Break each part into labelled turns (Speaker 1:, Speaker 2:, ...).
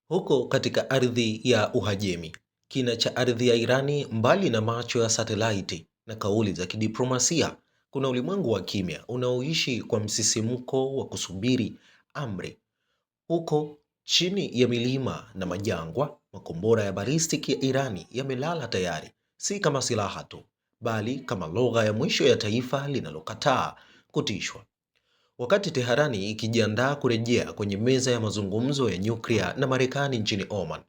Speaker 1: Huko katika ardhi ya Uajemi, kina cha ardhi ya Irani, mbali na macho ya satelaiti na kauli za kidiplomasia, kuna ulimwengu wa kimya unaoishi kwa msisimko wa kusubiri amri. Huko chini ya milima na majangwa, makombora ya balistiki ya Irani yamelala tayari, si kama silaha tu, bali kama lugha ya mwisho ya taifa linalokataa kutishwa. Wakati Teherani ikijiandaa kurejea kwenye meza ya mazungumzo ya nyuklia na Marekani nchini Oman,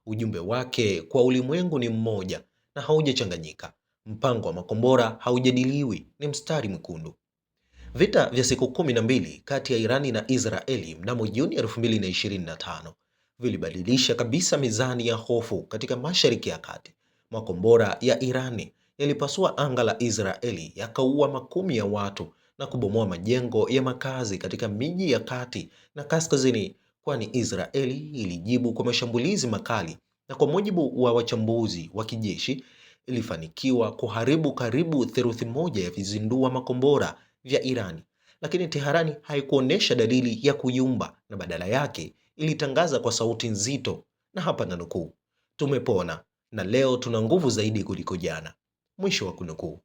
Speaker 1: ujumbe wake kwa ulimwengu ni mmoja na haujachanganyika. Mpango wa makombora haujadiliwi, ni mstari mwekundu. Vita vya siku 12 kati ya Irani na Israeli mnamo Juni 2025 vilibadilisha kabisa mizani ya hofu katika Mashariki ya Kati. Makombora ya Irani yalipasua anga la Israeli, yakaua makumi ya watu na kubomoa majengo ya makazi katika miji ya kati na kaskazini, kwani Israeli ilijibu kwa mashambulizi makali, na kwa mujibu wa wachambuzi wa kijeshi ilifanikiwa kuharibu karibu theluthi moja ya vizindua makombora vya Irani. Lakini Teherani haikuonesha dalili ya kuyumba, na badala yake ilitangaza kwa sauti nzito, na hapa nanukuu, tumepona na leo tuna nguvu zaidi kuliko jana, mwisho wa kunukuu.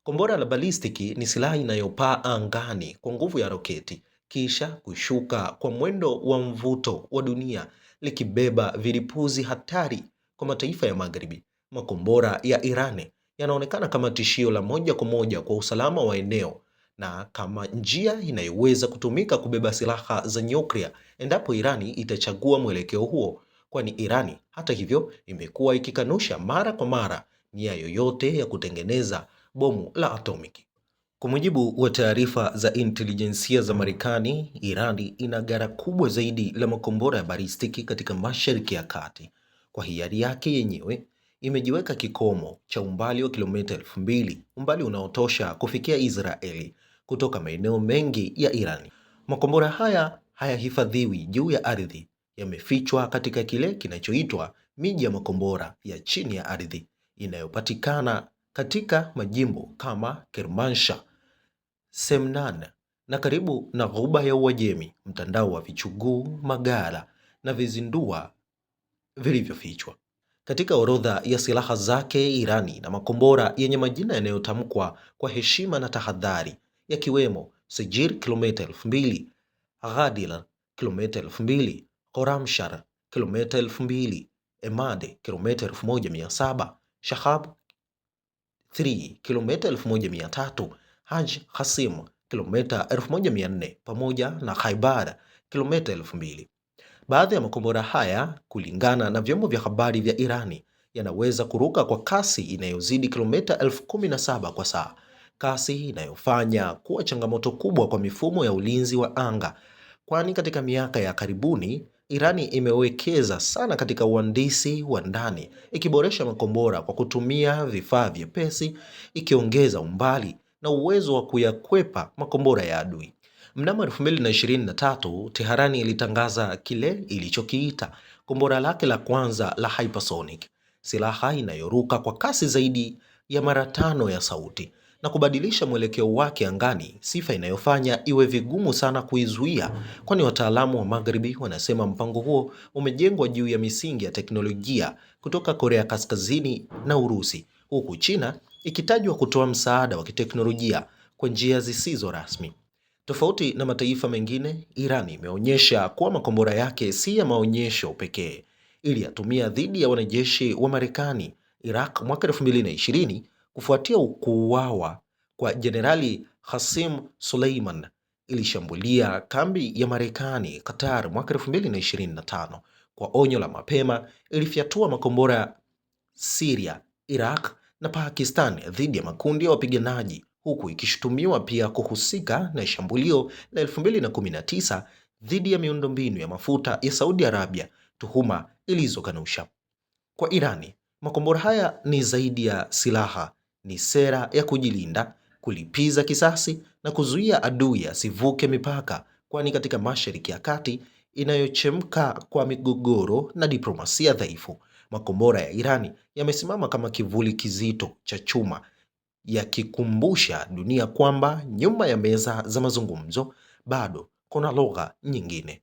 Speaker 1: Kombora la balistiki ni silaha inayopaa angani kwa nguvu ya roketi, kisha kushuka kwa mwendo wa mvuto wa dunia, likibeba vilipuzi hatari kwa mataifa ya Magharibi. Makombora ya Irani yanaonekana kama tishio la moja kwa moja kwa usalama wa eneo, na kama njia inayoweza kutumika kubeba silaha za nyuklia endapo Irani itachagua mwelekeo huo, kwani Irani hata hivyo imekuwa ikikanusha mara kwa mara nia yoyote ya kutengeneza bomu la atomiki. Kwa mujibu wa taarifa za intelijensia za Marekani, Irani ina ghala kubwa zaidi la makombora ya balistiki katika Mashariki ya Kati. Kwa hiari yake yenyewe imejiweka kikomo cha umbali wa kilomita 2000, umbali unaotosha kufikia Israeli kutoka maeneo mengi ya Irani. Makombora haya hayahifadhiwi juu ya ardhi, yamefichwa katika kile kinachoitwa miji ya makombora ya chini ya ardhi inayopatikana katika majimbo kama Kermanshah, Semnan na karibu na Ghuba ya Uajemi. Mtandao wa vichuguu, maghala na vizindua vilivyofichwa. Katika orodha ya silaha zake, Irani na makombora yenye majina yanayotamkwa kwa heshima na tahadhari, yakiwemo Sijir kilomita 2000, Ghadir kilomita 2000, Khorramshahr kilomita 2000, Emad kilomita 1700, Shahab 3 kilomita 1300, Haj Qasim kilomita 1400 pamoja na Khaibar kilomita 2000. Baadhi ya makombora haya, kulingana na vyombo vya habari vya Irani, yanaweza kuruka kwa kasi inayozidi kilomita 17,000 kwa saa, kasi inayofanya kuwa changamoto kubwa kwa mifumo ya ulinzi wa anga, kwani katika miaka ya karibuni Irani imewekeza sana katika uhandisi wa ndani, ikiboresha makombora kwa kutumia vifaa vyepesi, ikiongeza umbali na uwezo wa kuyakwepa makombora ya adui. Mnamo 2023, Teherani ilitangaza kile ilichokiita kombora lake la kwanza la hypersonic, silaha inayoruka kwa kasi zaidi ya mara 5 ya sauti na kubadilisha mwelekeo wake angani, sifa inayofanya iwe vigumu sana kuizuia, kwani wataalamu wa Magharibi wanasema mpango huo umejengwa juu ya misingi ya teknolojia kutoka Korea Kaskazini na Urusi, huku China ikitajwa kutoa msaada wa kiteknolojia kwa njia zisizo rasmi. Tofauti na mataifa mengine, Iran imeonyesha kuwa makombora yake si ya maonyesho pekee. Iliyatumia dhidi ya wanajeshi wa Marekani Iraq mwaka 2020 kufuatia kuuawa kwa Jenerali Qasem Soleiman. Ilishambulia kambi ya Marekani Qatar mwaka 2025. Kwa onyo la mapema, ilifyatua makombora Syria, Iraq na Pakistan dhidi ya makundi ya wapiganaji, huku ikishutumiwa pia kuhusika na shambulio la 2019 dhidi ya miundombinu ya mafuta ya Saudi Arabia, tuhuma ilizokanusha. Kwa Irani, makombora haya ni zaidi ya silaha, ni sera ya kujilinda, kulipiza kisasi na kuzuia adui asivuke mipaka, kwani katika Mashariki ya Kati inayochemka kwa migogoro na diplomasia dhaifu, makombora ya Irani yamesimama kama kivuli kizito cha chuma, yakikumbusha dunia kwamba nyuma ya meza za mazungumzo bado kuna lugha nyingine.